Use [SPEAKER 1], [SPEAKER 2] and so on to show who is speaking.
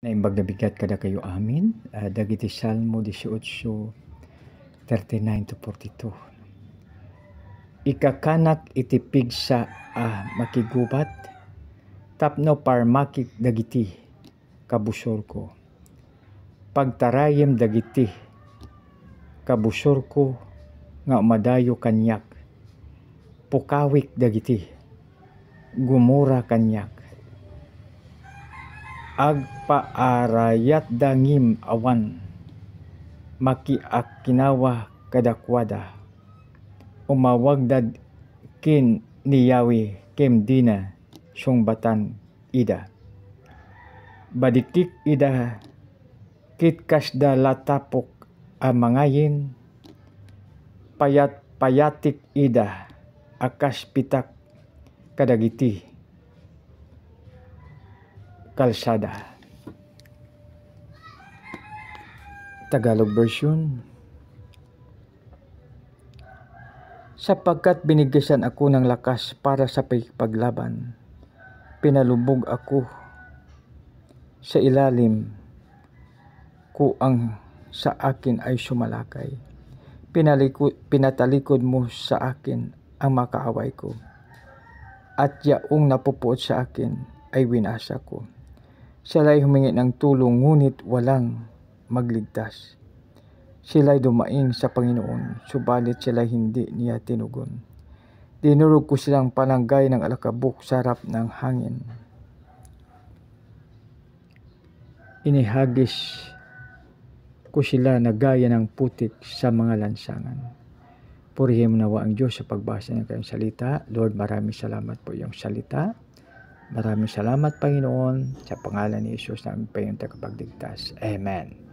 [SPEAKER 1] Naimbag na bigat kada kayo amin. Dagiti Salmo 18:39 to 42. Ikakanak itipig sa makigubat, tapno parmakik dagiti kabusor ko. Pagtarayem dagiti kabusor ko nga madayo kanyak. Pukawik dagiti gumura kanyak. Agpaarayat dangim awan, makiakinawa kadakwada. Umawagdad kin niyawi kem dina sungbatan ida. Badikik ida kitkasda latapok amangayin, payatik ida akas pitak kadagiti kalsada. Tagalog version. Sapagkat binigyan ako ng lakas para sa paglaban, pinalubog ako sa ilalim ko ang sa akin ay sumalakay. Pinatalikod mo sa akin ang makaaway ko, at yaong napupuot sa akin ay winasa ko. Sila'y humingi ng tulong ngunit walang magligtas. Sila'y dumaing sa Panginoon, subalit sila'y hindi niya tinugon. Dinurog ko silang palanggay ng alakabok sa harap ng hangin. Inihagis ko sila na gaya ng putik sa mga lansangan. Purihin mo nawa ang Diyos sa pagbasa ng kanyang salita. Lord, maraming salamat po yung salita. Maraming salamat, Panginoon, sa pangalan ni Jesus namin pa yung tagapagligtas. Amen.